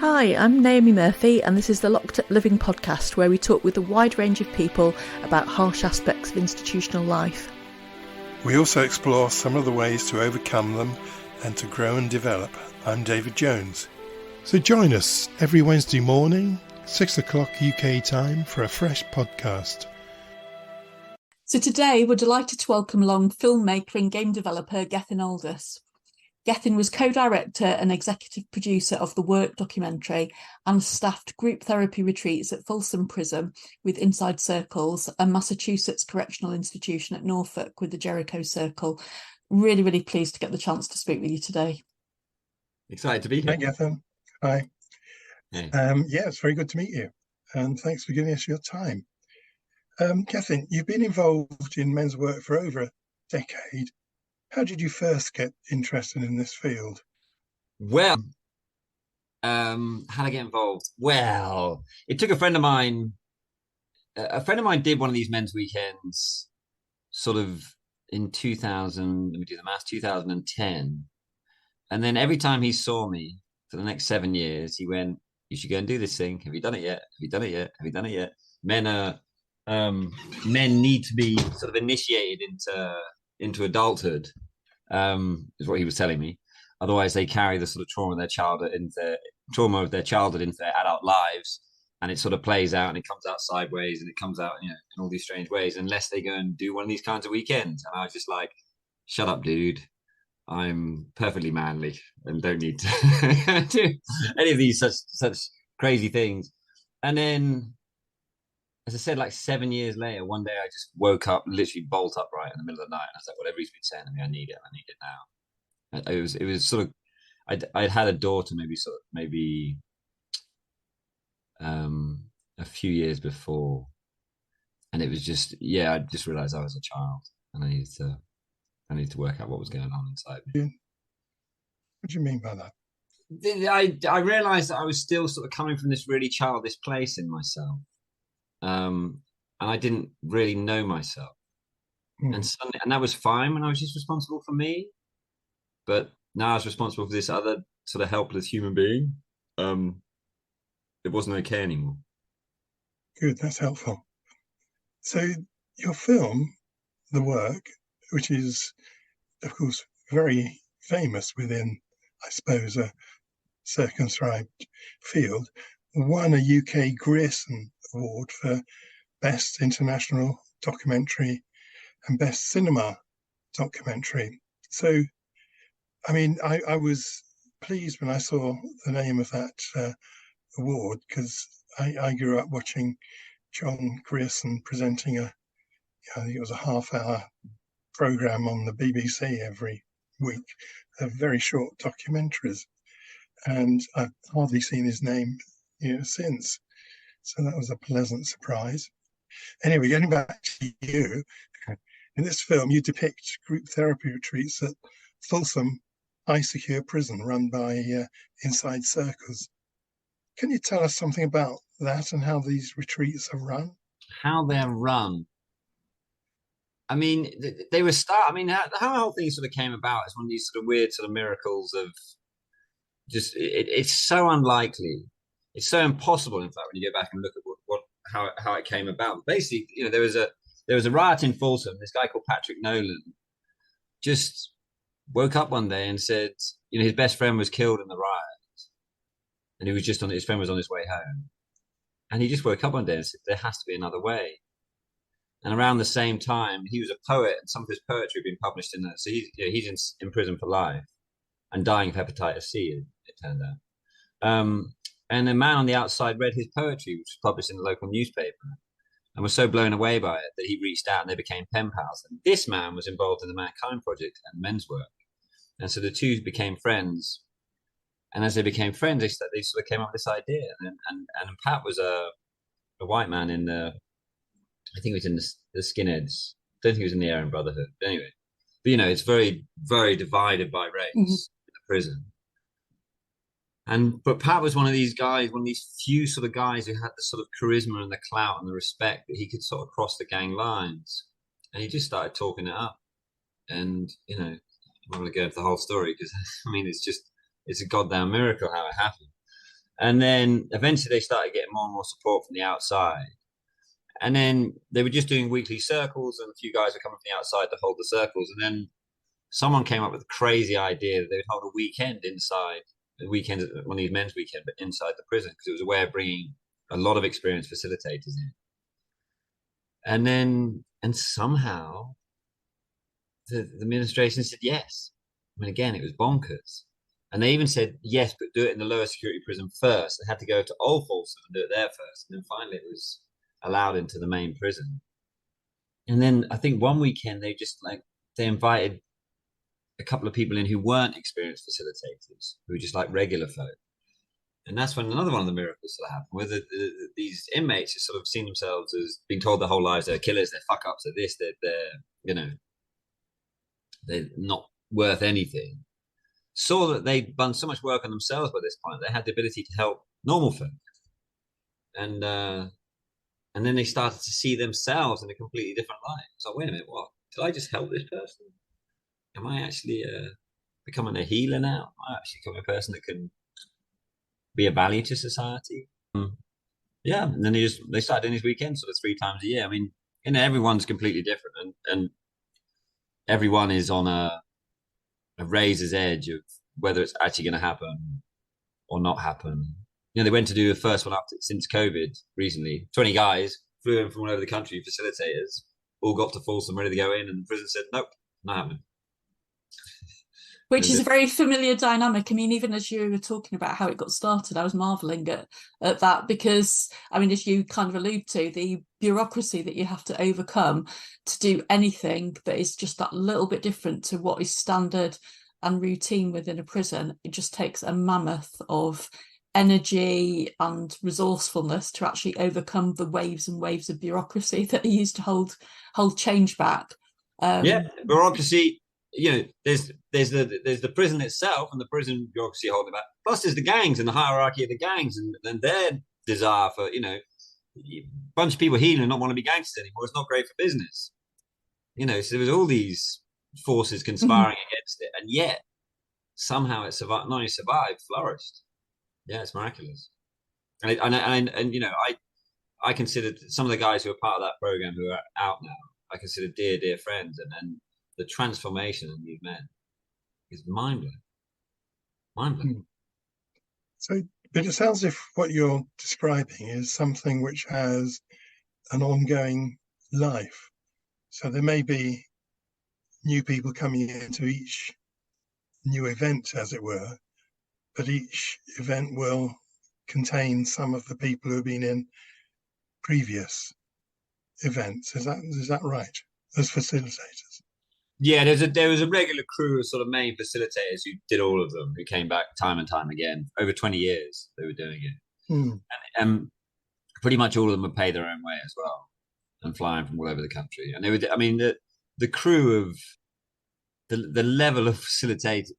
Hi, I'm Naomi Murphy, and this is the Locked Up Living podcast, where we talk with a wide range of people about harsh aspects of institutional life. We also explore some of the ways to overcome them and to grow and develop. I'm David Jones. So join us every Wednesday morning, 6 o'clock UK time, for a fresh podcast. So today we're delighted to welcome along filmmaker and game developer Gethin Aldous. Gethin was co-director and executive producer of the Work documentary and staffed group therapy retreats at Folsom Prison with Inside Circles and Massachusetts Correctional Institution at Norfolk with the Jericho Circle. Really, really pleased to get the chance to speak with you today. Excited to be here. Hi, Gethin. Hi. Hey. Yeah, it's very good to meet you. And thanks for giving us your time. Gethin, you've been involved in men's work for over a decade. How did you first get interested in this field? Well, how did I get involved? Well, it took a friend of mine. A friend of mine did one of these men's weekends, sort of in 2000. Let me do the math. 2010, and then every time he saw me for the next 7 years, he went, "You should go and do this thing. Have you done it yet? Have you done it yet? Have you done it yet?" Men need to be sort of initiated into adulthood, is what he was telling me. Otherwise, they carry the sort of trauma of their childhood into their adult lives, and it sort of plays out and it comes out sideways and it comes out, in all these strange ways, unless they go and do one of these kinds of weekends. And I was just like, "Shut up, dude! I'm perfectly manly and don't need to do any of these such crazy things." And then, as I said, like 7 years later, one day I just woke up, literally bolt upright in the middle of the night. And I was like, whatever he's been saying to me, I need it now. It was sort of, I'd had a daughter maybe a few years before. And it was just, I just realized I was a child and I needed to work out what was going on inside me. What do you mean by that? I realized that I was still sort of coming from this really childish place in myself. And I didn't really know myself, and that was fine when I was just responsible for me. But now I was responsible for this other sort of helpless human being. It wasn't okay anymore. Good, that's helpful. So your film, The Work, which is, of course, very famous within, I suppose, a circumscribed field, won a UK Grierson Award for Best International Documentary and Best Cinema Documentary. So, I mean, I was pleased when I saw the name of that award, because I grew up watching John Grierson presenting I think it was a half-hour programme on the BBC every week, of very short documentaries. And I've hardly seen his name since. So that was a pleasant surprise. Anyway, getting back to you, in this film, you depict group therapy retreats at Folsom Secure Prison run by Inside Circles. Can you tell us something about that and how these retreats are run? How they're run? I mean, they were how the whole thing sort of came about is one of these sort of weird sort of miracles of just, it's so unlikely. It's so impossible, in fact, when you go back and look at how it came about. Basically, there was a riot in Folsom. This guy called Patrick Nolan just woke up one day and said, his best friend was killed in the riot, and his friend was on his way home, and he just woke up one day and said, there has to be another way. And around the same time, he was a poet, and some of his poetry had been published in that. So he's in prison for life and dying of hepatitis C, it turned out. And a man on the outside read his poetry, which was published in the local newspaper, and was so blown away by it that he reached out and they became pen pals. And this man was involved in the Mankind Project and men's work. And so the two became friends. And as they became friends, they sort of came up with this idea. And Pat was a white man in I think he was in the skinheads. I don't think he was in the Aryan Brotherhood. But anyway, it's very, very divided by race in the prison. But Pat was one of these guys, one of these few sort of guys who had the sort of charisma and the clout and the respect that he could sort of cross the gang lines. And he just started talking it up. And, I'm not going to go into the whole story because, it's a goddamn miracle how it happened. And then eventually they started getting more and more support from the outside. And then they were just doing weekly circles, and a few guys were coming from the outside to hold the circles. And then someone came up with a crazy idea that they would hold a weekend inside, one of these men's weekend, but inside the prison, because it was a way of bringing a lot of experienced facilitators in. And somehow the administration said yes. I mean, again, it was bonkers. And they even said yes, but do it in the lower security prison first. They had to go to Old Folsom and do it there first. And then finally it was allowed into the main prison. And then I think one weekend they invited a couple of people in who weren't experienced facilitators, who were just like regular folk. And that's when another one of the miracles sort of happened, where these inmates who sort of seen themselves as being told their whole lives they're killers, they're fuck ups, they're not worth anything, saw that they'd done so much work on themselves by this point. They had the ability to help normal folk. And then they started to see themselves in a completely different light. So wait a minute, what? Did I just help this person? Am I actually becoming a healer now? Am I actually becoming a person that can be a value to society? Yeah, and then they started doing these weekends sort of 3 times a year. I mean, everyone's completely different, and everyone is on a razor's edge of whether it's actually going to happen or not happen. They went to do the first one after since COVID recently. 20 guys flew in from all over the country, facilitators, all got to Folsom ready to go in, and the prison said, nope, not happening. Which is a very familiar dynamic. I mean, even as you were talking about how it got started, I was marveling at that because, I mean, as you kind of allude to, the bureaucracy that you have to overcome to do anything that is just that little bit different to what is standard and routine within a prison, it just takes a mammoth of energy and resourcefulness to actually overcome the waves and waves of bureaucracy that are used to hold change back. Bureaucracy. There's the prison itself and the prison bureaucracy holding back. Plus, there's the gangs and the hierarchy of the gangs and their desire for a bunch of people healing and not want to be gangsters anymore. It's not great for business. So there was all these forces conspiring against it, and yet somehow it survived. Not only survived, flourished. Yeah, it's miraculous. And I consider some of the guys who are part of that program who are out now, I consider dear friends, and the transformation in these men is mind-blowing. So, but it sounds as if what you're describing is something which has an ongoing life. So there may be new people coming into each new event, as it were, but each event will contain some of the people who have been in previous events. Is that right? As facilitators? Yeah, there was a regular crew of sort of main facilitators who did all of them, who came back time and time again. Over 20 years they were doing it. And pretty much all of them would pay their own way as well and flying from all over the country. And they would, I mean, the crew of the level of facilitators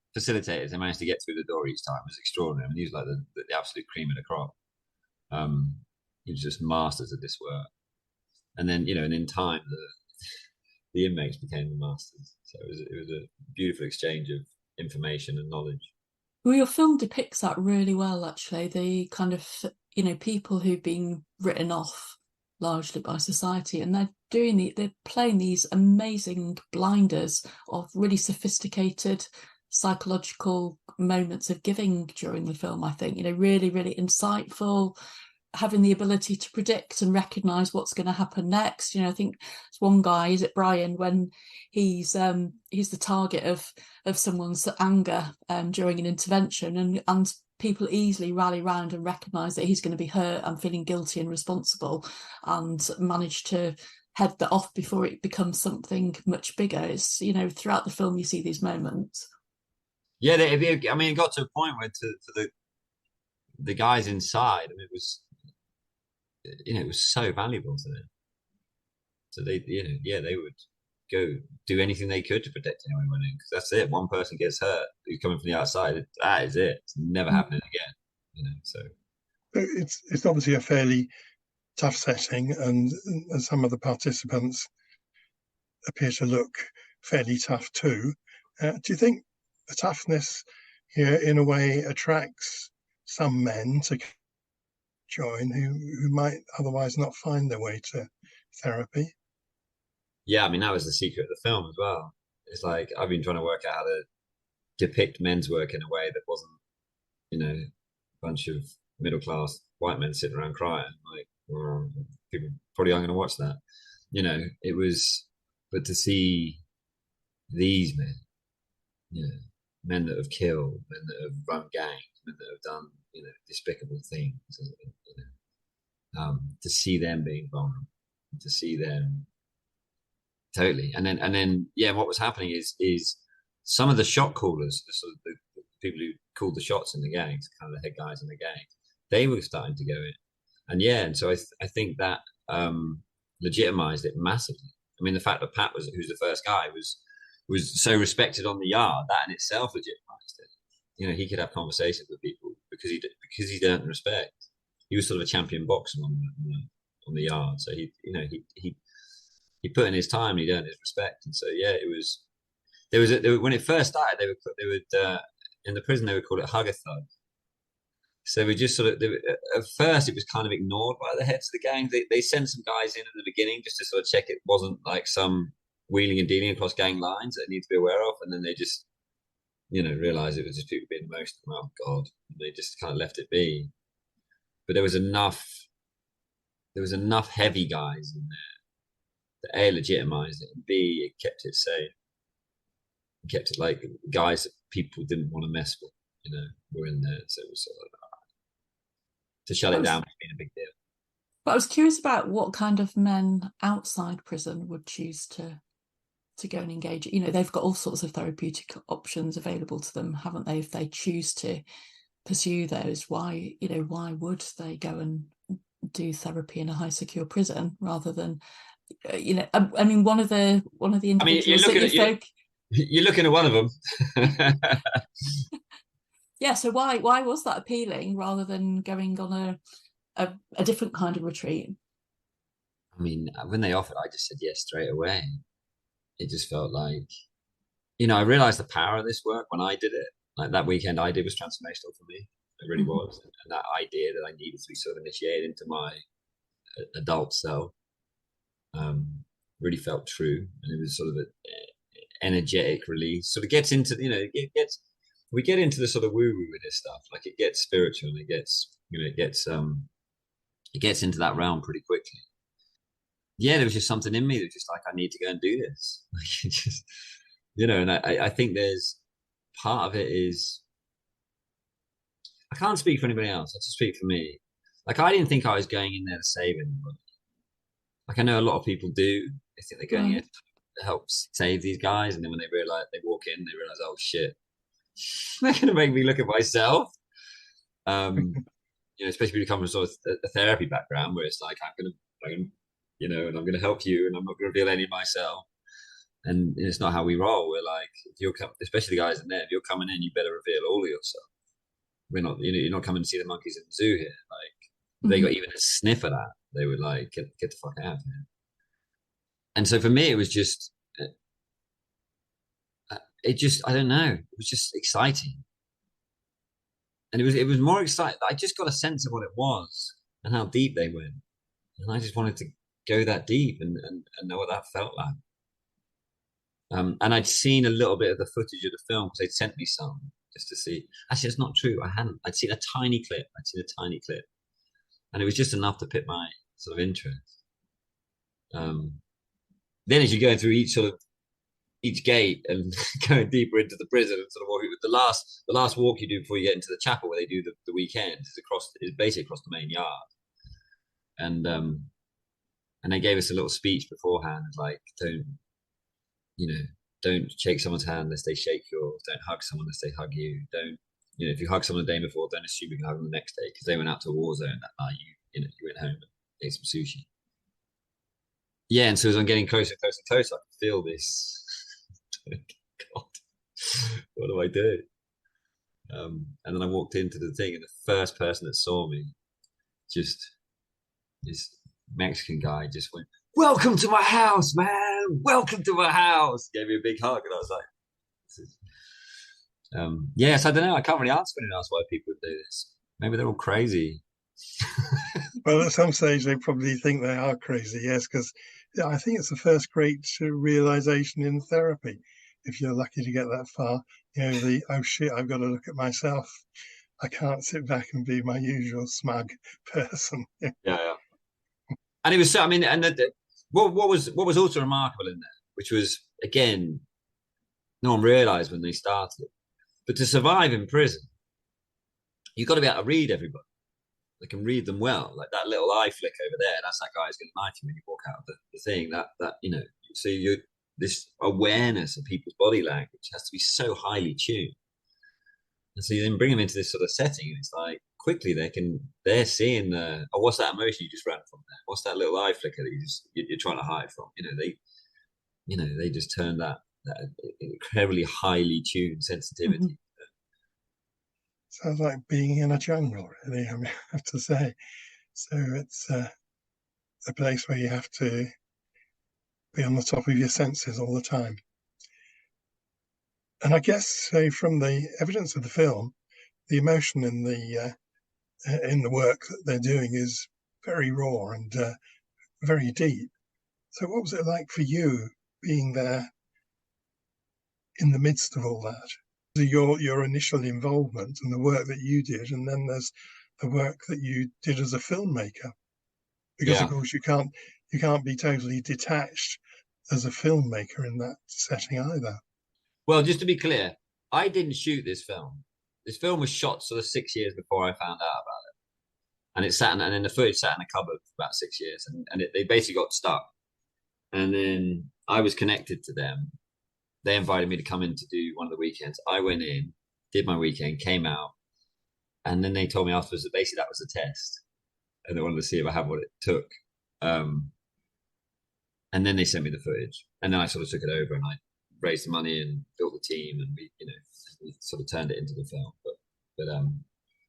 they managed to get through the door each time was extraordinary. I mean, he was like the absolute cream of the crop. He was just masters of this work. And then, and in time, the inmates became the masters. So it was a beautiful exchange of information and knowledge. Well, your film depicts that really well, actually. The kind of, people who've been written off largely by society, and they're playing these amazing blinders of really sophisticated psychological moments of giving during the film. I think, really, really insightful, having the ability to predict and recognize what's going to happen next. I think it's one guy, is it Brian, when he's the target of someone's anger during an intervention, and people easily rally round and recognize that he's going to be hurt and feeling guilty and responsible, and manage to head that off before it becomes something much bigger. It's, throughout the film you see these moments. Yeah, it got to a point where to the guys inside, it was so valuable to them. So they would go do anything they could to protect anyone who went in, because that's it. One person gets hurt who's coming from the outside, that is it. It's never happening again. So it's obviously a fairly tough setting, and some of the participants appear to look fairly tough too. Do you think the toughness here in a way attracts some men to join who might otherwise not find their way to therapy. Yeah, I mean, that was the secret of the film as well. It's like I've been trying to work out how to depict men's work in a way that wasn't, a bunch of middle class white men sitting around crying. Like, people probably aren't going to watch that. It was, but to see these men, men that have killed, men that have run gangs, men that have done, despicable things, to see them being vulnerable, to see them totally, and then, what was happening is some of the shot callers, the sort of the people who called the shots in the gangs, kind of the head guys in the gang, they were starting to go in, and so I think that legitimized it massively. I mean, the fact that Pat who's the first guy, was so respected on the yard, that in itself legitimized it. He could have conversations with people because he earned respect. He was sort of a champion boxer on the yard, so he put in his time and he'd earned his respect. And so it was when it first started, they would in the prison they would call it hug a thug. So we just at first it was kind of ignored by the heads of the gang. They sent some guys in at the beginning just to sort of check it wasn't like some wheeling and dealing across gang lines that they need to be aware of, and then they just realized it was just people being emotional. Oh God, and they just kind of left it be. But there was enough heavy guys in there that A, legitimized it, and B, it kept it safe. It kept it like guys that people didn't want to mess with, were in there. So it was sort of to shut it down being a big deal. But I was curious about what kind of men outside prison would choose to go and engage. They've got all sorts of therapeutic options available to them, haven't they? If they choose to pursue those, why would they go and do therapy in a high secure prison rather than I mean, one of the individuals you're looking at one of them. Yeah, so why was that appealing rather than going on a different kind of retreat? I mean, when they offered, I just said yes straight away. It just felt like, I realized the power of this work when I did it. Like that weekend I did was transformational for me. It really was. And that idea that I needed to be sort of initiated into my adult self really felt true. And it was sort of an energetic release. Sort of gets into, we get into the sort of woo-woo with this stuff. Like it gets spiritual and it gets into that realm pretty quickly. Yeah, there was just something in me that was just like, I need to go and do this. Like it just, and I think there's part of it is, I can't speak for anybody else. I just speak for me. Like I didn't think I was going in there to save anybody. Like I know a lot of people do. They think they're going in to help save these guys, and then when they walk in, they realize, oh shit, they're going to make me look at myself. Especially when you come from sort of a therapy background, where it's like and I'm going to help you, and I'm not going to reveal any of myself. And it's not how we roll. We're like, if you're especially the guys in there, if you're coming in, you better reveal all of yourself. We're not, you're not coming to see the monkeys in the zoo here. Like, they got even a sniff of that, they would like get the fuck out of here. And so for me, it was just, I don't know, it was just exciting. And it was more exciting. I just got a sense of what it was and how deep they went. And I just wanted to go that deep and know what that felt like. And I'd seen a little bit of the footage of the film because they'd sent me some just to see. Actually, it's not true. I hadn't. I'd seen a tiny clip. And it was just enough to pick my sort of interest. Then as you go through each gate and going deeper into the prison and sort of walking, the last walk you do before you get into the chapel where they do the weekend is basically across the main yard. And they gave us a little speech beforehand, like, don't shake someone's hand unless they shake yours. Don't hug someone unless they hug you. Don't, if you hug someone the day before, don't assume you can hug them the next day because they went out to a war zone that night. You went home and ate some sushi. Yeah, and so as I'm getting closer and closer and closer, I can feel this. God, what do I do? And then I walked into the thing, and the first person that saw me, just this Mexican guy, just went, "Welcome to my house, man! Welcome to my house!" Gave me a big hug, and I was like, "Yes, I don't know. I can't really answer anyone else why people would do this. Maybe they're all crazy. Well, at some stage they probably think they are crazy, yes, because I think it's the first great realization in therapy. If you're lucky to get that far, oh shit, I've got to look at myself. I can't sit back and be my usual smug person. Yeah. And it was so, I mean, and what was also remarkable in there, which was, again, no one realized when they started, but to survive in prison, you've got to be able to read everybody. They can read them well. Like that little eye flick over there, that's that guy who's going to knife you when you walk out of the thing. That so you this awareness of people's body language has to be so highly tuned. And so you then bring them into this sort of setting, and it's like quickly they're seeing what's that emotion you just ran from there? What's that little eye flicker that you're trying to hide from? They just turn that incredibly highly tuned sensitivity. Mm-hmm. Sounds like being in a jungle, really, I have to say. So it's a place where you have to be on the top of your senses all the time. And I guess, say, from the evidence of the film, the emotion in the work that they're doing is very raw and very deep. So what was it like for you being there in the midst of all that? Your initial involvement and the work that you did, and then there's the work that you did as a filmmaker, because of course you can't be totally detached as a filmmaker in that setting either. Well, just to be clear, I didn't shoot this film. This film was shot sort of 6 years before I found out about it, and and then the footage sat in a cupboard for about 6 years, and they basically got stuck. And then I was connected to them. They invited me to come in to do one of the weekends. I went in, did my weekend, came out, and then they told me afterwards that basically that was a test, and they wanted to see if I had what it took. And then they sent me the footage, and then I sort of took it over, and I raised the money and built the team, and we sort of turned it into the film. But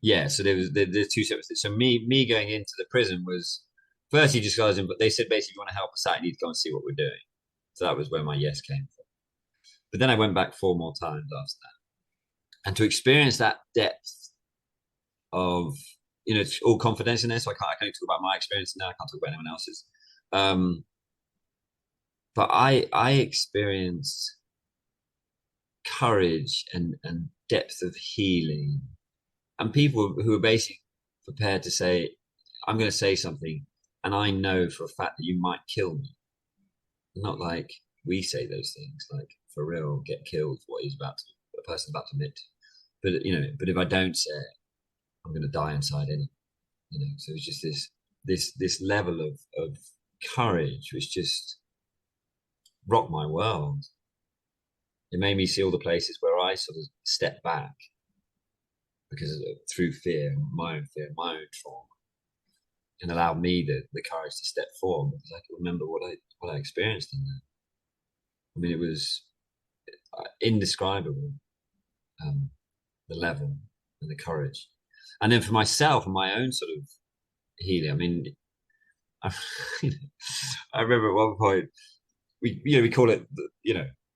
yeah. So there's two separate things. So me going into the prison was firstly just guys in, but they said basically if you want to help us out, you need to go and see what we're doing. So that was where my yes came from. But then I went back 4 more times after that, and to experience that depth of it's all confidence in there, so I can only talk about my experience now. I can't talk about anyone else's. But I experienced courage and depth of healing, and people who are basically prepared to say, I'm going to say something, and I know for a fact that you might kill me. Not like we say those things, like for real, get killed, what a person's about to admit. But if I don't say it, I'm going to die inside anyway. So it's just this level of courage which just rocked my world. It made me see all the places where I sort of stepped back through fear, my own trauma, and allowed me the courage to step forward because I could remember what I experienced in there. I mean, it was indescribable, the level and the courage. And then for myself and my own sort of healing, I mean, I remember at one point, we call it,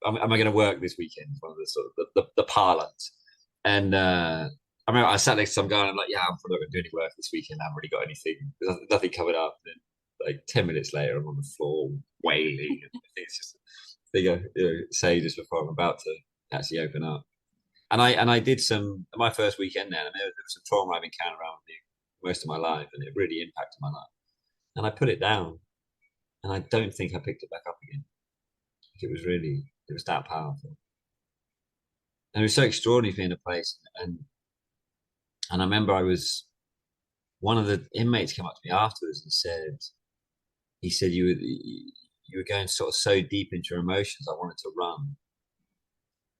am I going to work this weekend? One of the sort of the parlance. And I remember I sat next to some guy and I'm like, yeah, I'm probably not going to do any work this weekend. I haven't really got anything. There's nothing coming up. And then like 10 minutes later, I'm on the floor wailing. And it's just a thing say just before I'm about to actually open up. And I did my first weekend there. I mean, there was some trauma I've encountered around me most of my life, and it really impacted my life. And I put it down, and I don't think I picked it back up again. It was that powerful. And it was so extraordinary to be in a place. And I remember one of the inmates came up to me afterwards and he said, you were going sort of so deep into your emotions, I wanted to run.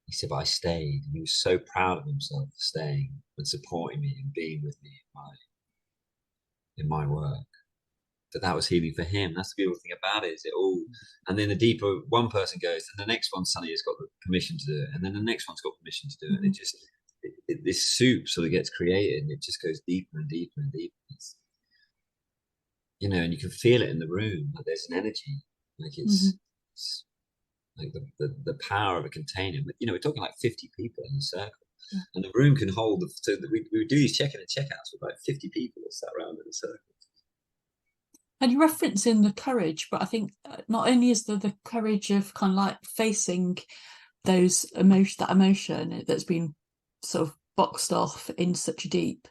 He said, but I stayed. And he was so proud of himself for staying and supporting me and being with me in my work. But that was healing for him. That's the beautiful thing about it, is it all. And then the deeper one person goes, and the next one suddenly has got the permission to do it, and then the next one's got permission to do it. And it just this soup sort of gets created, and it just goes deeper and deeper and deeper. And you can feel it in the room. Like there's an energy, like it's like the power of a container. But we're talking like 50 people in a circle. and the room can hold. So we would do these check-in and check-outs with like 50 people that sat around in a circle. And you're referencing the courage, but I think not only is there the courage of kind of like facing that emotion that's been sort of boxed off in such a deep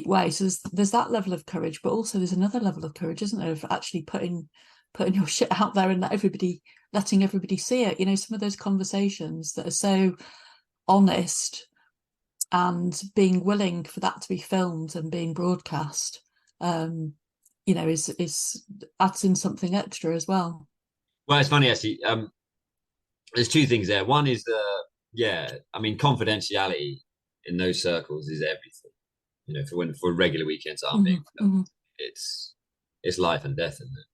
way. So there's that level of courage, but also there's another level of courage, isn't there, of actually putting your shit out there and letting everybody see it. You know, some of those conversations that are so honest and being willing for that to be filmed and being broadcast, you know, is adds in something extra as well. Well, it's funny actually. There's two things there. One is confidentiality in those circles is everything. You know, for regular weekends aren't being filmed, it's life and death, isn't it?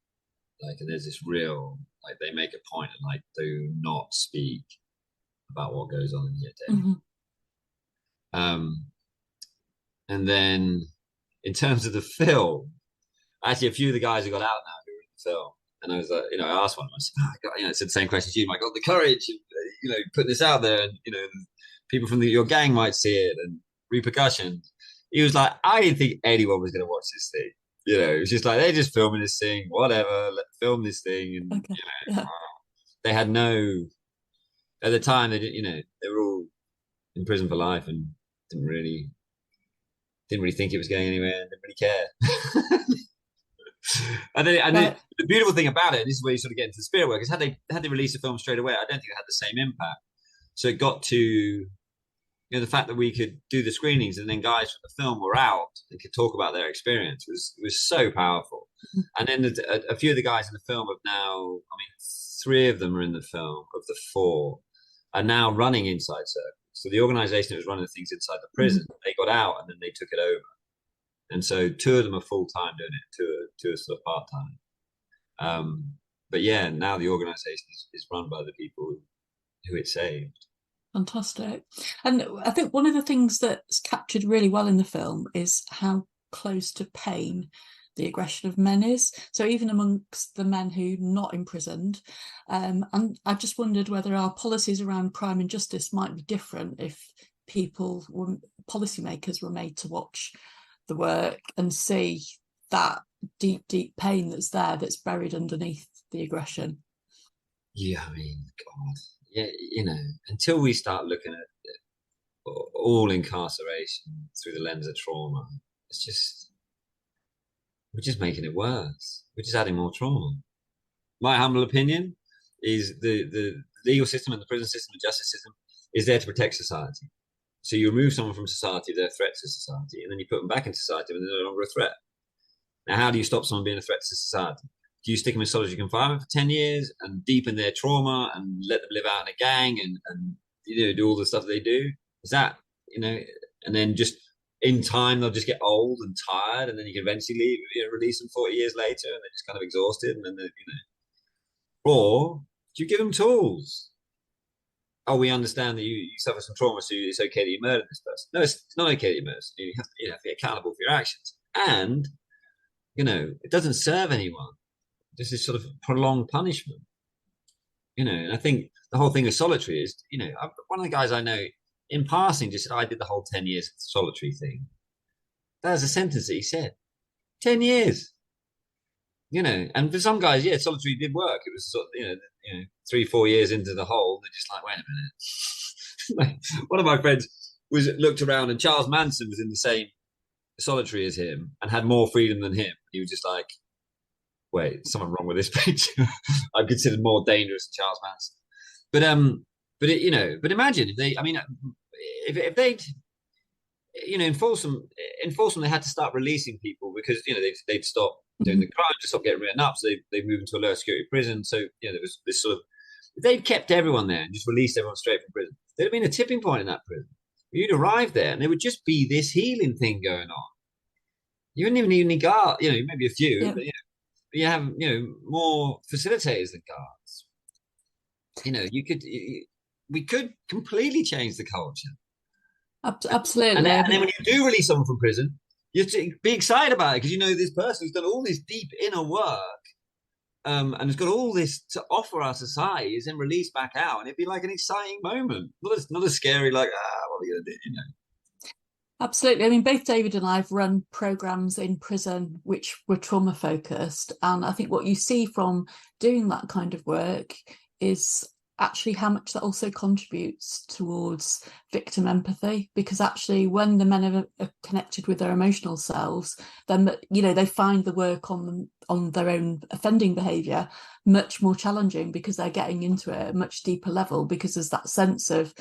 Like, and there's this real, like, they make a point of like, do not speak about what goes on in your day. And then in terms of the film, actually a few of the guys who got out now who were in the film, and I was like, you know, I asked one of them, I said, I said the same question to you, I got the courage, you know, putting this out there, and you know, people from your gang might see it, and repercussions. He was like, I didn't think anyone was going to watch this thing. You know, it was just like, they're just filming this thing, whatever, film this thing. And, you know, they had no, at the time, they didn't, you know, they were all in prison for life and didn't really think it was going anywhere and didn't really care. And the beautiful thing about it, and this is where you sort of get into the spirit work, is had they released the film straight away, I don't think it had the same impact. So it got to, you know, the fact that we could do the screenings and then guys from the film were out and could talk about their experience was so powerful. And then a few of the guys in the film have now, I mean, 3 of them are in the film of the 4 are now running Inside Circle. So the organization that was running things inside the prison, they got out and then they took it over. And so 2 of them are full-time doing it, 2 are sort of part-time. But yeah, now the organization is run by the people who it saved. Fantastic. And I think one of the things that's captured really well in the film is how close to pain the aggression of men is. So even amongst the men who are not imprisoned, and I just wondered whether our policies around crime and justice might be different if policymakers were made to watch the work and see that deep pain that's there, that's buried underneath the aggression. Yeah, I mean, God. Yeah, you know, until we start looking at all incarceration through the lens of trauma, we're just making it worse. We're just adding more trauma. My humble opinion is the legal system and the prison system and justice system is there to protect society. So you remove someone from society, they're a threat to society, and then you put them back into society when they're no longer a threat. Now, how do you stop someone being a threat to society? Do you stick them in solitary confinement for 10 years and deepen their trauma and let them live out in a gang and you know, do all the stuff they do? Is that, you know, and then just in time they'll just get old and tired, and then you can eventually release them 40 years later and they're just kind of exhausted, and then they're, you know. Or do you give them tools? Oh, we understand that you suffer some trauma, so it's okay that you murdered this person. No, it's not okay that you murdered. You have to be accountable for your actions. And, you know, it doesn't serve anyone. This is sort of prolonged punishment, you know. And I think the whole thing of solitary is, you know, one of the guys I know in passing just said, I did the whole 10 years solitary thing. That was a sentence that he said. 10 years, you know. And for some guys, yeah, solitary did work. It was sort of, you know, 3-4 years into the hole, they're just like, wait a minute. One of my friends looked around, and Charles Manson was in the same solitary as him and had more freedom than him. He was just like, wait, something wrong with this picture. I'm considered more dangerous than Charles Manson. But imagine if they, I mean, if they, you know, in Folsom, they had to start releasing people because, you know, they'd stop doing the crime, to stop getting written up. So they moved into a lower security prison. So, you know, there was this sort of, if they'd kept everyone there and just released everyone straight from prison, there'd have been a tipping point in that prison. You'd arrive there and there would just be this healing thing going on. You wouldn't even need any guard, you know, maybe a few, but, you know, you have, you know, more facilitators than guards. You know, we could completely change the culture. Absolutely. And then when you do release someone from prison, you have to be excited about it because you know this person who's done all this deep inner work and it's got all this to offer our society, is then released back out, and it'd be like an exciting moment, not a scary like, what are we gonna do, you know? Absolutely. I mean, both David and I have run programs in prison which were trauma focused. And I think what you see from doing that kind of work is actually how much that also contributes towards victim empathy, because actually when the men are connected with their emotional selves, then, you know, they find the work on their own offending behavior much more challenging, because they're getting into it at a much deeper level, because there's that sense of,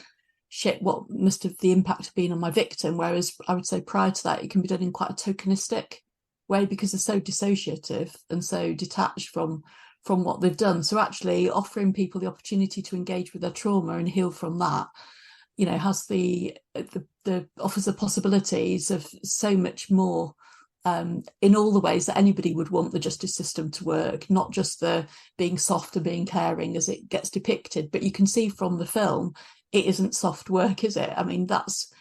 shit, what must have the impact been on my victim? Whereas I would say prior to that, it can be done in quite a tokenistic way, because they're so dissociative and so detached from what they've done. So actually offering people the opportunity to engage with their trauma and heal from that, you know, has the offers the possibilities of so much more, in all the ways that anybody would want the justice system to work, not just the being soft and being caring as it gets depicted. But you can see from the film, it isn't soft work, is it? I mean, that's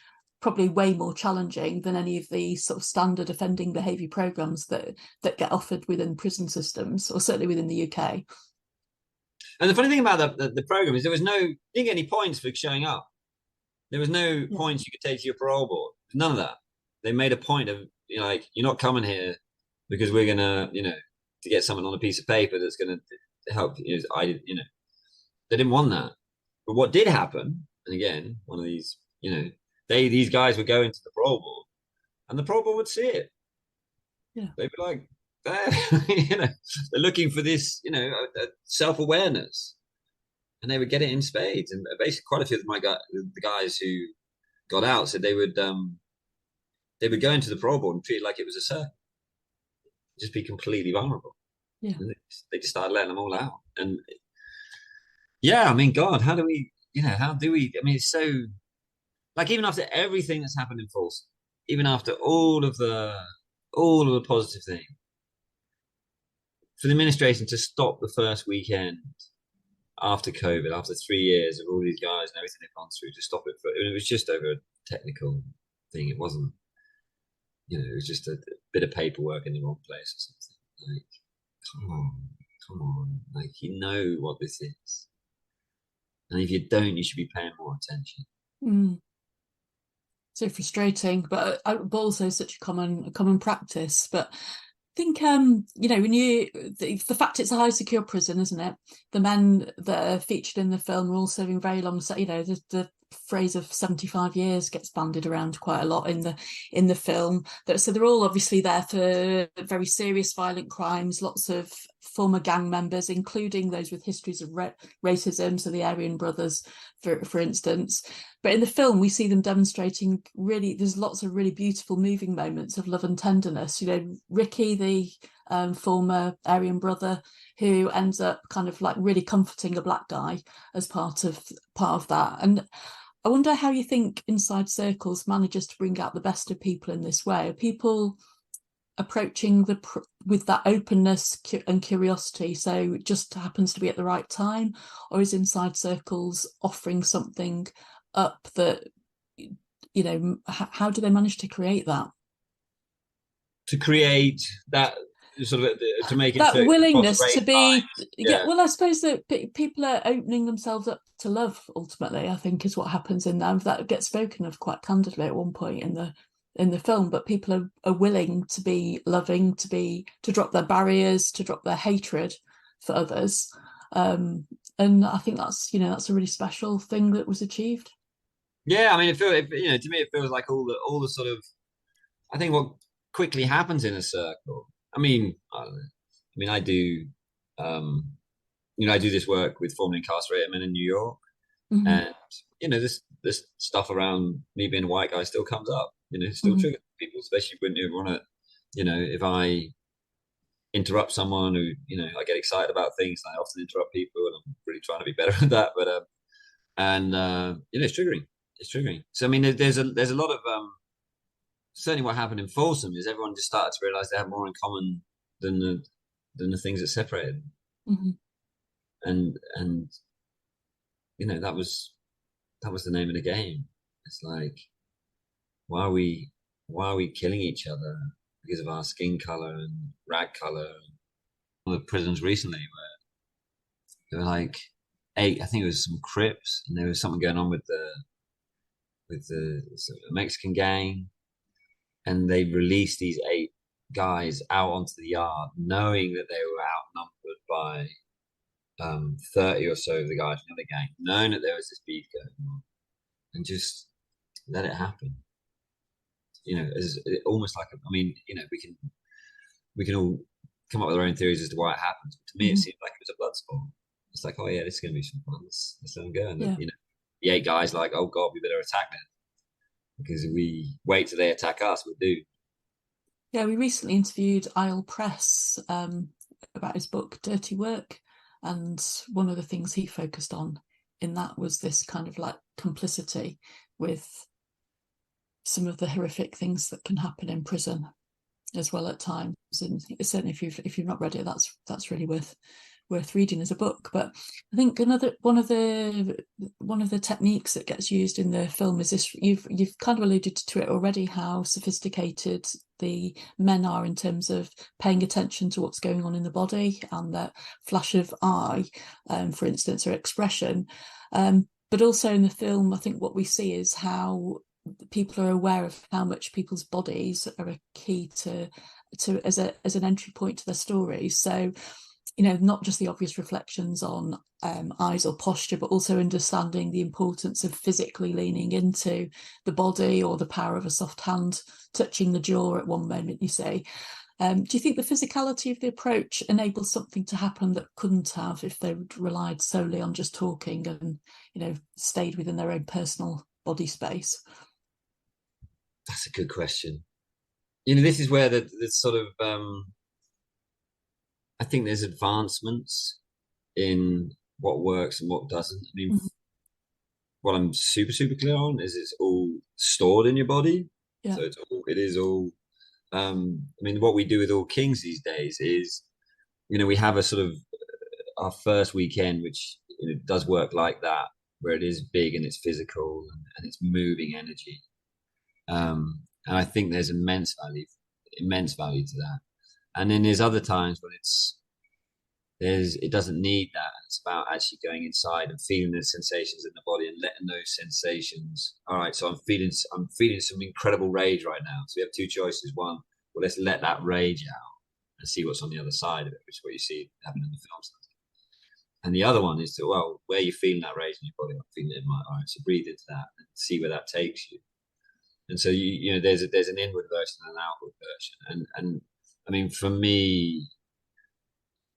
probably way more challenging than any of the sort of standard offending behaviour programmes that get offered within prison systems, or certainly within the UK. And the funny thing about the program is you didn't get any points for showing up. There was no points you could take to your parole board. None of that. They made a point of, you know, like, you're not coming here because we're gonna, you know, to get something on a piece of paper that's gonna help. You know, they didn't want that. But what did happen, and again, one of these, you know, these guys would go into the parole board, and the parole board would see it. Yeah. They'd be like, you know, they're looking for this, you know, self-awareness, and they would get it in spades. And basically, quite a few of the guys who got out said they would go into the parole board and treat it like it was a circle, just be completely vulnerable. Yeah. And they just started letting them all out. And yeah, I mean, God, how do we? I mean, it's so, like, even after everything that's happened in Folsom, even after all of the positive things, for the administration to stop the first weekend after COVID, after 3 years of all these guys and everything they've gone through, to stop it it was just over a technical thing. It wasn't, it was just a bit of paperwork in the wrong place or something. Like, come on, like, you know what this is, and if you don't, you should be paying more attention. So frustrating, but also such a common practice. But I think, when the fact it's a high secure prison, isn't it? The men that are featured in the film are all serving very long. So, the phrase of 75 years gets bandied around quite a lot in the film. So they're all obviously there for very serious violent crimes. Lots of former gang members, including those with histories of racism, so the Aryan brothers, for instance. But in the film, we see them demonstrating there's lots of really beautiful, moving moments of love and tenderness. Ricky, the former Aryan brother, who ends up kind of like really comforting a black guy as part of that. And I wonder how you think Inside Circles manages to bring out the best of people in this way. Are people approaching with that openness and curiosity, so it just happens to be at the right time, or is Inside Circles offering something up that, how do they manage to create that? To create that sort of, to make it that willingness to be, yeah. Well, I suppose that people are opening themselves up to love. Ultimately, I think is what happens in them. That gets spoken of quite candidly at one point in the film. But people are willing to be loving, to drop their barriers, to drop their hatred for others. And I think that's a really special thing that was achieved. Yeah, I mean, to me, it feels like all the sort of, I think what quickly happens in a circle. I mean, I do, I do this work with formerly incarcerated men in New York, and this stuff around me being a white guy still comes up. Still triggers people, especially when you want to, if I interrupt someone who, I get excited about things. I often interrupt people, and I'm really trying to be better at that. But it's triggering. It's triggering. So I mean, there's a lot of certainly what happened in Folsom is everyone just started to realize they have more in common than the things that separated them. And that was the name of the game. It's like, why are we killing each other because of our skin color and rag color? one of the prisons recently where there were like 8. I think it was some Crips, and there was something going on with the sort of Mexican gang, and they released these 8 guys out onto the yard, knowing that they were outnumbered by 30 or so of the guys in the other gang, knowing that there was this beef going on, and just let it happen. As almost like I mean, we can all come up with our own theories as to why it happens. But to me, it seemed like it was a blood sport. It's like, oh yeah, this is going to be some fun. Let's let them go. And the 8 guys like, oh god, we better attack them, because if we wait till they attack us, we'll do. Yeah, we recently interviewed Isle Press about his book Dirty Work, and one of the things he focused on in that was this kind of like complicity with some of the horrific things that can happen in prison as well at times. And certainly if you've not read it, that's really worth reading as a book. But I think one of the techniques that gets used in the film is this. You've kind of alluded to it already, how sophisticated the men are in terms of paying attention to what's going on in the body and that flash of eye, for instance, or expression. But also in the film, I think what we see is how people are aware of how much people's bodies are a key to as an entry point to their stories. So, not just the obvious reflections on eyes or posture, but also understanding the importance of physically leaning into the body, or the power of a soft hand touching the jaw at one moment, you say. Do you think the physicality of the approach enables something to happen that couldn't have if they relied solely on just talking and, stayed within their own personal body space? That's a good question. This is where the sort of I think there's advancements in what works and what doesn't. I mean, what I'm super, super clear on is it's all stored in your body. Yeah. So it is all. I mean, what we do with All Kings these days is, we have a sort of our first weekend, which does work like that, where it is big and it's physical and it's moving energy. And I think there's immense value to that. And then there's other times when it doesn't need that. It's about actually going inside and feeling the sensations in the body and letting those sensations. All right, so I'm feeling some incredible rage right now. So we have 2 choices. One, well, let's let that rage out and see what's on the other side of it, which is what you see happening in the films. And the other one is where are you feeling that rage in your body? I'm feeling it in my eyes. So breathe into that and see where that takes you. And so there's an inward version and an outward version. And I mean, for me,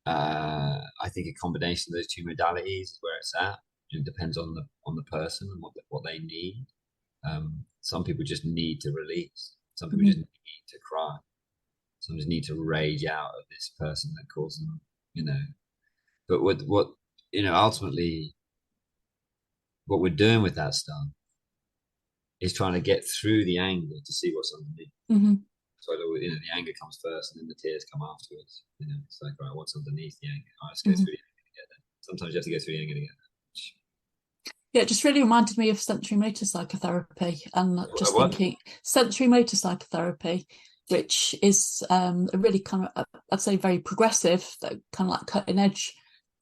I think a combination of those 2 modalities is where it's at. It depends on the person and what they need. Some people just need to release. Some people just need to cry. Some just need to rage out at this person that caused them, But what ultimately, what we're doing with that stuff is trying to get through the anger to see what's underneath. So the anger comes first, and then the tears come afterwards. It's like, right, what's underneath the anger? All right, let's go through the anger together. Sometimes you have to go through the anger together. Yeah, it just really reminded me of sensory motor psychotherapy, and just thinking sensory motor psychotherapy, which is a really kind of, I'd say, very progressive, kind of like cutting edge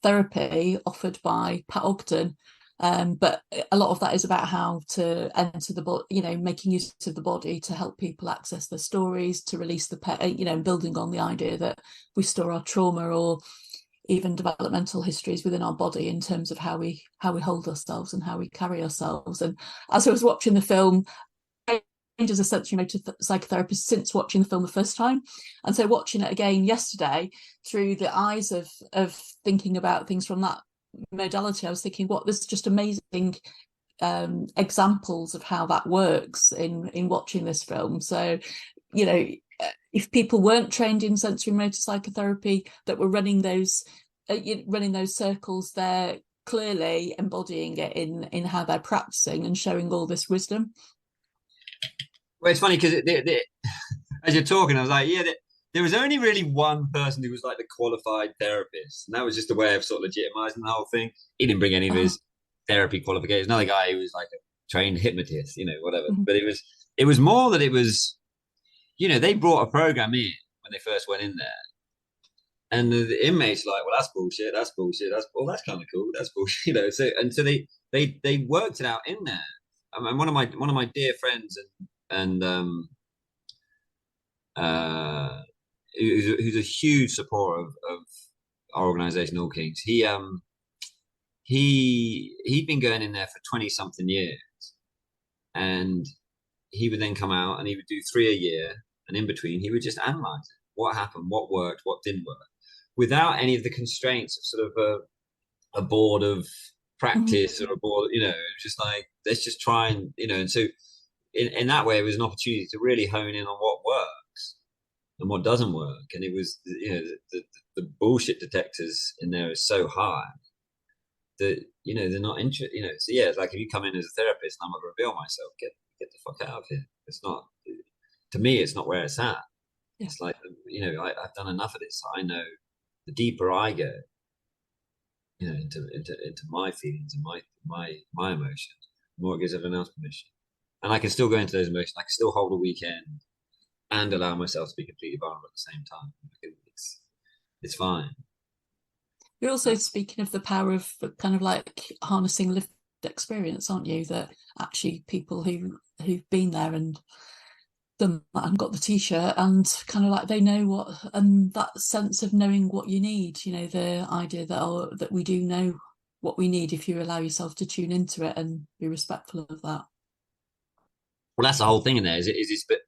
therapy offered by Pat Ogden. But a lot of that is about how to enter the body, making use of the body to help people access their stories, to release the pain, building on the idea that we store our trauma or even developmental histories within our body in terms of how we hold ourselves and how we carry ourselves. And as I was watching the film, as a sensory motor psychotherapist since watching the film the first time, and so watching it again yesterday through the eyes of thinking about things from that modality, I was thinking, there's just amazing examples of how that works in watching this film. So, if people weren't trained in sensory motor psychotherapy that were running those circles, they're clearly embodying it in how they're practicing and showing all this wisdom. Well, it's funny because as you're talking, I was like, there was only really one person who was like the qualified therapist, and that was just a way of sort of legitimizing the whole thing. He didn't bring any of his therapy qualifications. Another guy who was like a trained hypnotist, whatever. But it was more that it was, they brought a program in when they first went in there, And the inmates are like, well, that's bullshit. That's bullshit. That's kind of cool. That's bullshit. You know. So they worked it out in there. I mean, one of my dear friends and who's a huge supporter of our organization, All Kings. He'd been going in there for 20 something years, and he would then come out and he would do 3 a year, and in between he would just analyze it. What happened, what worked, what didn't work, without any of the constraints of sort of a board of practice or a board, you know, just like, let's just try and, you know, and so in that way, it was an opportunity to really hone in on what works and what doesn't work. And it was, you know, the bullshit detectors in there is so high that, you know, they're not interested, you know. So yeah, it's like if you come in as a therapist and I'm going to reveal myself, get the fuck out of here. It's not, to me, it's not where it's at. Yeah. It's like, you know, I've done enough of this. I know the deeper I go, you know, into my feelings and my emotions, the more it gives everyone else permission. And I can still go into those emotions. I can still hold a weekend and allow myself to be completely vulnerable at the same time. It's fine. You're also speaking of the power of kind of like harnessing lived experience, aren't you? That actually people who've been there and done that and got the t-shirt and kind of like they know what, and that sense of knowing what you need, you know, the idea that that we do know what we need if you allow yourself to tune into it and be respectful of that. Well, that's the whole thing in there. Is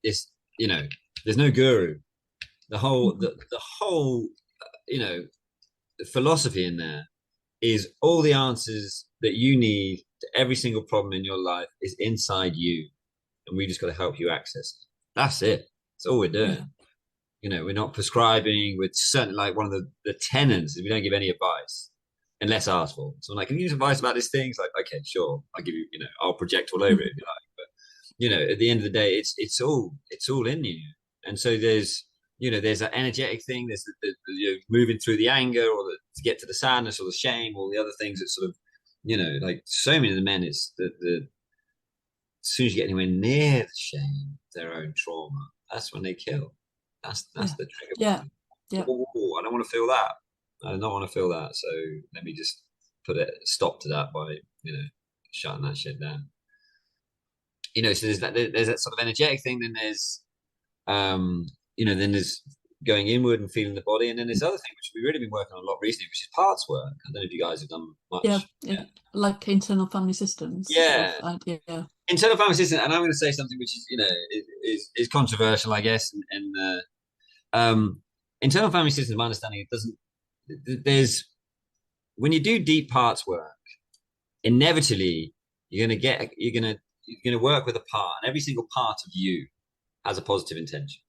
it's you know, there's no guru. The whole the whole you know, the philosophy in there is all the answers that you need to every single problem in your life is inside you, and we just got to help you access it. That's it. That's all we're doing. Yeah. You know, we're not prescribing. We're certainly, like, one of the tenets is we don't give any advice unless asked for. So I'm like, can you give advice about this thing? It's like, okay, sure, I'll give you. You know, I'll project all over it if you like. But you know, at the end of the day, it's all in you. And so there's, you know, there's that energetic thing. There's the you know, moving through the anger to get to the sadness or the shame, all the other things that sort of, you know, like so many of the men, it's the as soon as you get anywhere near the shame, their own trauma, that's when they kill. That's the trigger. Yeah. Yeah. I don't want to feel that. I don't want to feel that. So let me just put a stop to that by, you know, shutting that shit down. You know, so there's that sort of energetic thing. Then there's, you know, then there's going inward and feeling the body, and then there's other thing which we've really been working on a lot recently, which is parts work. I don't know if you guys have done much. Yeah. Like internal family systems. Yeah. Yeah. Internal family system, and I'm going to say something which is, you know, is controversial, I guess. And internal family systems, my understanding, it doesn't. There's, when you do deep parts work, inevitably you're going to work with a part, and every single part of you has a positive intention,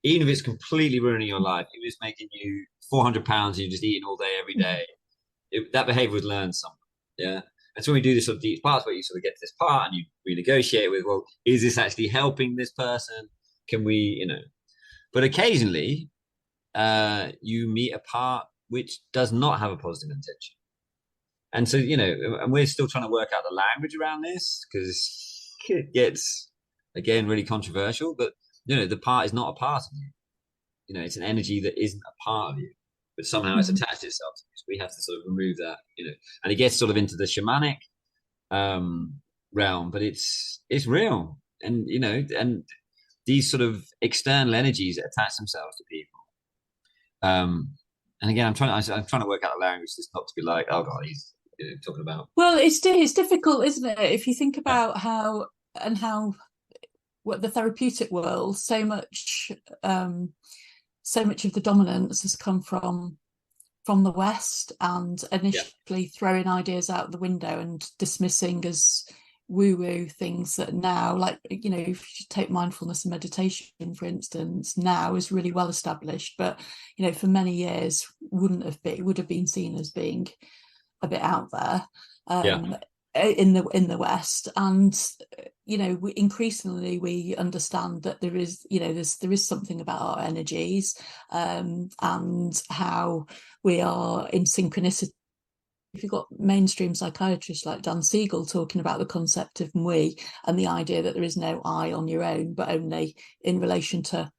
even if it's completely ruining your life. Even if it's making you 400 pounds and you're just eating all day every day, that behavior was learned somewhere. Yeah. And so when we do this sort of deep parts where you sort of get to this part and you renegotiate with, well, is this actually helping this person? Can we, you know, but occasionally you meet a part which does not have a positive intention. And so, you know, and we're still trying to work out the language around this because it gets, again, really controversial, but, you know, the part is not a part of you. You know, it's an energy that isn't a part of you, but somehow it's attached itself to you. So we have to sort of remove that, you know, and it gets sort of into the shamanic realm, but it's real. And, you know, and these sort of external energies that attach themselves to people. And again, I'm trying to work out the language just not to be like, oh God, he's, you know, talking about. Well, it's difficult, isn't it? If you think about how what the therapeutic world, so much of the dominance has come from the West, and initially throwing ideas out the window and dismissing as woo-woo things that now, like, you know, if you take mindfulness and meditation, for instance, now is really well established, but, you know, for many years would have been seen as being a bit out there in the West. And, you know, increasingly we understand that there is, you know, there is something about our energies and how we are in synchronicity. If you've got mainstream psychiatrists like Dan Siegel talking about the concept of we and the idea that there is no I on your own, but only in relation to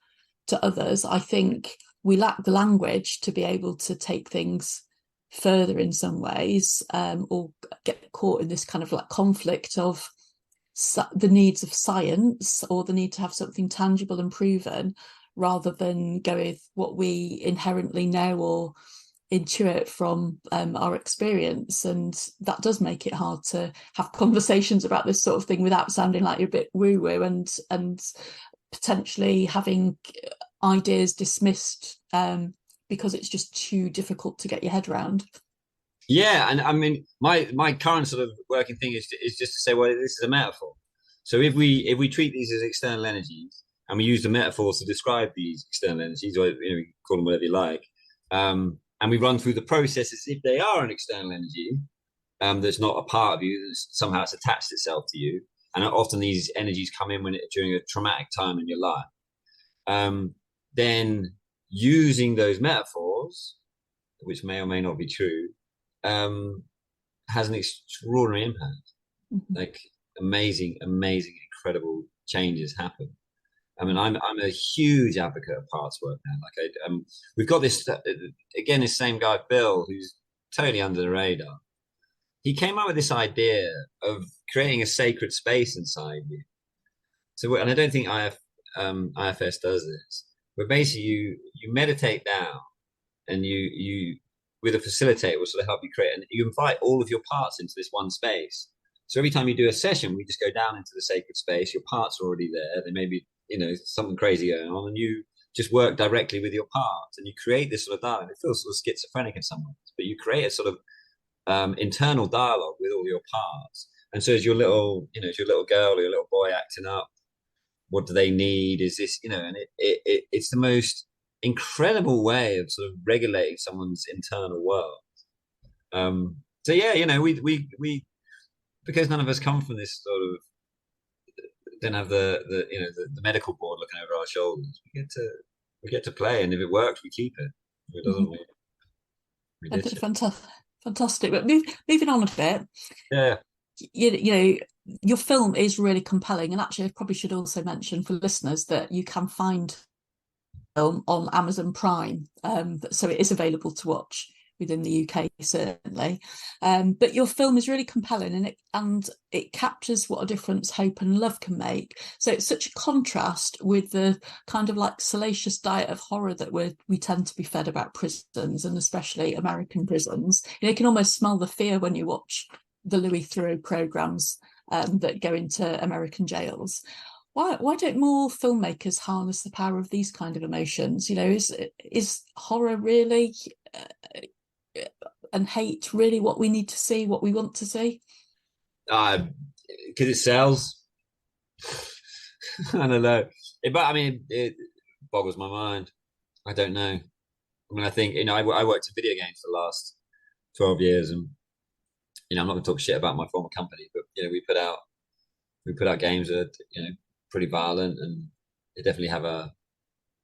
others, I think we lack the language to be able to take things further in some ways, or get caught in this kind of like conflict of the needs of science or the need to have something tangible and proven, rather than go with what we inherently know or intuit from our experience. And that does make it hard to have conversations about this sort of thing without sounding like you're a bit woo-woo, and potentially having ideas dismissed because it's just too difficult to get your head around. Yeah, and I mean, my current sort of working thing is just to say, well, this is a metaphor. So if we treat these as external energies, and we use the metaphors to describe these external energies, or call them whatever you like, and we run through the process as if they are an external energy, that's not a part of you, somehow it's attached itself to you, and often these energies come in during a traumatic time in your life. Then using those metaphors, which may or may not be true, has an extraordinary impact. Mm-hmm. Like amazing, incredible changes happen. I mean, I'm a huge advocate of parts work now. Like, we've got this again, this same guy Bill, who's totally under the radar. He came up with this idea of creating a sacred space inside you. So, and I don't think IFS does this, but basically, you meditate down, and you with a facilitator will sort of help you create, and you invite all of your parts into this one space. So every time you do a session, we just go down into the sacred space. Your parts are already there. There may be, something crazy going on, and you just work directly with your parts, and you create this sort of dialogue. It feels sort of schizophrenic in some ways, but you create a sort of internal dialogue with all your parts. And so as your little girl or your little boy acting up, what do they need? Is this, and it's the most incredible way of sort of regulating someone's internal world. So yeah, we because none of us come from this sort of, don't have the medical board looking over our shoulders. We get to play, and if it works, we keep it. If it doesn't, we ditch it. Fantastic. But moving on a bit. Yeah. Your film is really compelling, and actually I probably should also mention for listeners that you can find film on Amazon Prime, so it is available to watch within the UK, certainly. But your film is really compelling, and it captures what a difference hope and love can make. So it's such a contrast with the kind of like salacious diet of horror that we tend to be fed about prisons, and especially American prisons. You can almost smell the fear when you watch the Louis Theroux programs that go into American jails. Why don't more filmmakers harness the power of these kind of emotions? Is horror really and hate really what we need to see, what we want to see? Because it sells. I don't know. It boggles my mind. I don't know. I mean, I think, I worked in video games for the last 12 years, and I'm not going to talk shit about my former company, but we put out games that pretty violent, and they definitely have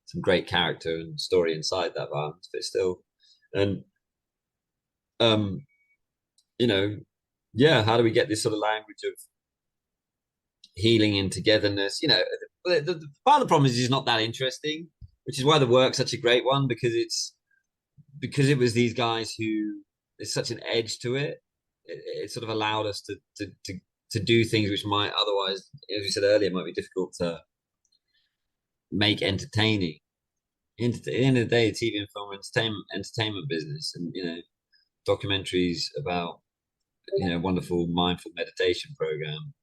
some great character and story inside that violence, but still, and how do we get this sort of language of healing and togetherness? The part of the problem is it's not that interesting, which is why the work's such a great one, because it was these guys who, there's such an edge to it. It sort of allowed us to do things which might otherwise, as you said earlier, might be difficult to make entertaining. At the end of the day, TV and film entertainment business, and documentaries about wonderful mindful meditation program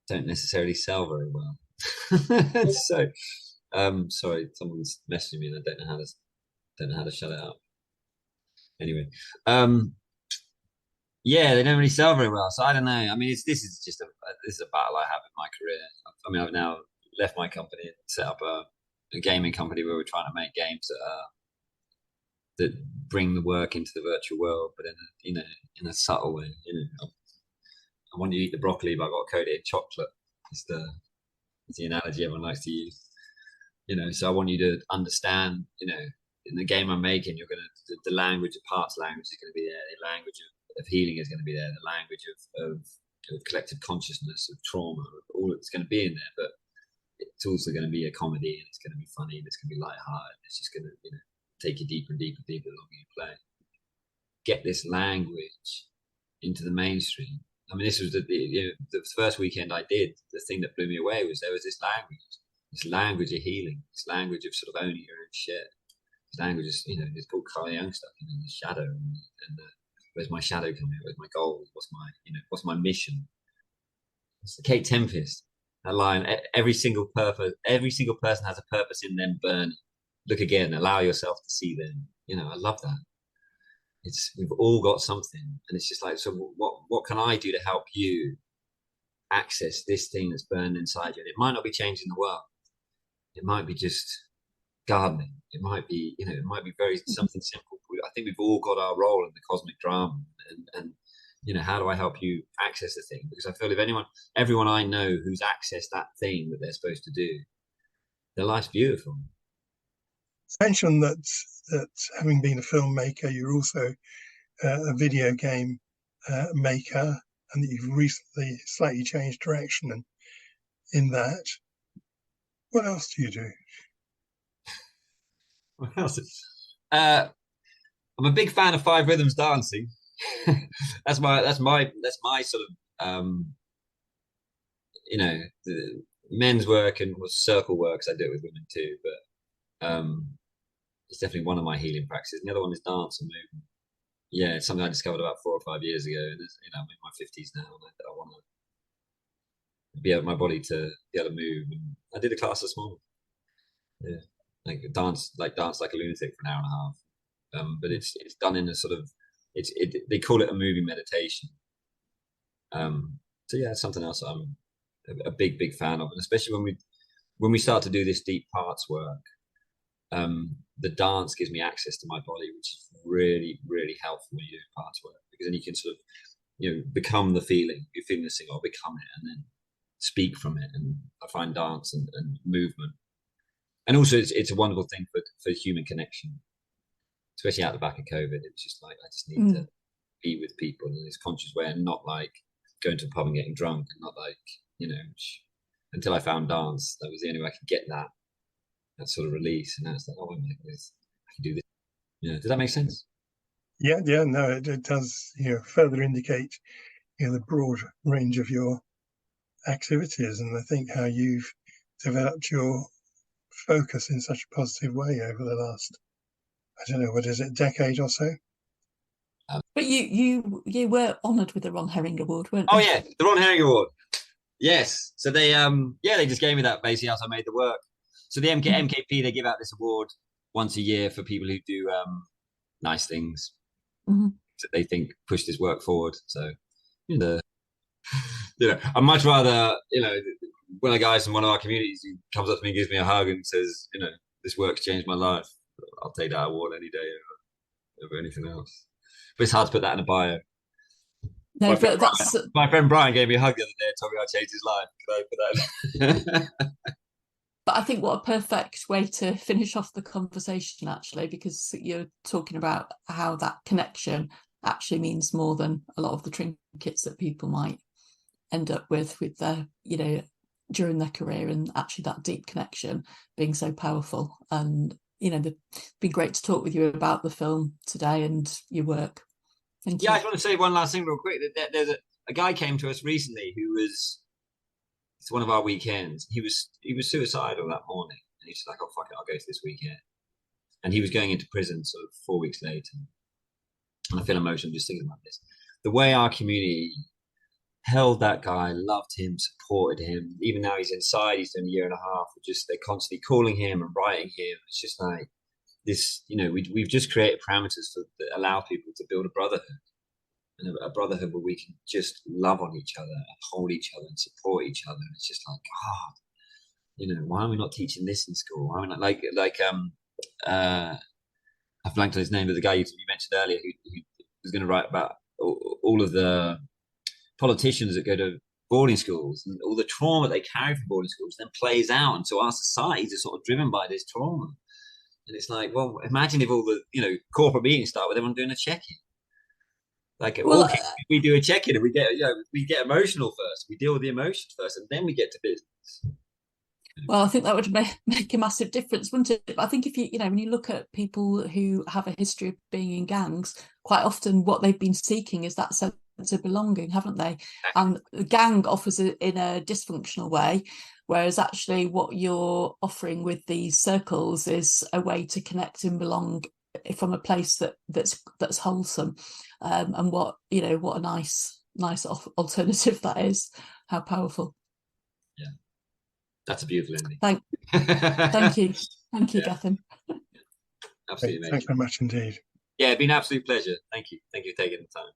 don't necessarily sell very well. So sorry, someone's messaging me and I don't know how to shut it up. Anyway, yeah, they don't really sell very well. So I don't know. I mean, this is a battle I have in my career. I mean, I've now left my company and set up a gaming company where we're trying to make games that bring the work into the virtual world, but in a subtle way. I want you to eat the broccoli, but I've got to coat it in chocolate. It's the analogy everyone likes to use. So I want you to understand. In the game I'm making, the language of parts language is going to be there. The language of healing is going to be there. The language of collective consciousness, of trauma, all it's going to be in there. But it's also going to be a comedy, and it's going to be funny, and it's going to be lighthearted. It's just going to, take you deeper and deeper and deeper the longer you play. Get this language into the mainstream. I mean, this was the first weekend I did. The thing that blew me away was there was this language of healing, this language of sort of owning your own shit. This language is, it's called Carl Jung stuff, the shadow, and where's my shadow coming? Where's my goals? What's my mission? It's the Kate Tempest. That line, every single person has a purpose in them burning. Look again, allow yourself to see them. I love that. We've all got something, and it's just like, so what can I do to help you access this thing that's burned inside you? And it might not be changing the world. It might be just gardening. It might be, it might be very something simple. I think we've all got our role in the cosmic drama, and how do I help you access the thing? Because I feel if everyone I know who's accessed that thing that they're supposed to do, their life's beautiful. Mention that having been a filmmaker, you're also a video game maker, and that you've recently slightly changed direction in that. What else do you do? What else? I'm a big fan of 5 rhythms dancing. that's my sort of the men's work and circle works. I do it with women too, but it's definitely one of my healing practices. And the other one is dance and movement. Yeah, it's something I discovered about 4 or 5 years ago. And I'm in my 50s now, and I want to be able my body to be able to move. And I did a class this morning. Yeah, dance like a lunatic for an hour and a half. But it's done in a sort of they call it a moving meditation. So yeah, it's something else I'm a big fan of, and especially when we start to do this deep parts work. The dance gives me access to my body, which is really, really helpful when you do parts work, because then you can sort of, become the feeling. You're feeling this thing, or become it, and then speak from it. And I find dance and movement, and also it's a wonderful thing for human connection, especially out the back of COVID. It was just like, I just need to be with people in this conscious way, and not like going to a pub and getting drunk, and not like, until I found dance, that was the only way I could get that sort of release. And now it's like, oh, wait a minute, I can do this. Does that make sense? Yeah, no, it does. Further indicate the broad range of your activities, and I think how you've developed your focus in such a positive way over the last, I don't know, what is it, decade or so? But you were honoured with the Ron Herring Award, weren't you? Oh yeah, the Ron Herring Award. Yes. So they they just gave me that basically as I made the work. So the MKP, they give out this award once a year for people who do nice things that they think push this work forward. So I'd much rather, when a guy from one of our communities who comes up to me and gives me a hug and says, this work's changed my life, I'll take that award any day over anything else. But it's hard to put that in a bio. No, my friend Brian gave me a hug the other day and told me I changed his life. Could I put that? But I think what a perfect way to finish off the conversation, actually, because you're talking about how that connection actually means more than a lot of the trinkets that people might end up with their, during their career, and actually that deep connection being so powerful. And, it's been great to talk with you about the film today and your work. Thank you. I just want to say one last thing real quick. There's a guy came to us recently who was, it's one of our weekends. He was suicidal that morning, and he's like, "Oh fuck it, I'll go to this weekend." And he was going into prison sort of 4 weeks later. And I feel emotional just thinking about this. The way our community held that guy, loved him, supported him. Even now he's inside, he's done a year and a half. They're constantly calling him and writing him. It's just like this, we've just created parameters that allow people to build a brotherhood. And a brotherhood where we can just love on each other and hold each other and support each other. And it's just like, God, why are we not teaching this in school? Why are we not I've blanked on his name, but the guy you mentioned earlier who was going to write about all of the politicians that go to boarding schools and all the trauma they carry from boarding schools then plays out. And so our societies are sort of driven by this trauma. And it's like, well, imagine if all the, corporate meetings start with everyone doing a check-in. We do a check-in and we get emotional first. We deal with the emotions first, and then we get to business. Well, I think that would make a massive difference, wouldn't it? But I think if you know, when you look at people who have a history of being in gangs, quite often what they've been seeking is that sense of belonging, haven't they? And the gang offers it in a dysfunctional way, whereas actually what you're offering with these circles is a way to connect and belong from a place that's wholesome. And what a nice alternative that is. How powerful. Yeah. That's a beautiful ending. Thank you. Thank you, Gethin. Absolutely amazing. Thanks very much indeed. Yeah, it's been an absolute pleasure. Thank you. Thank you for taking the time.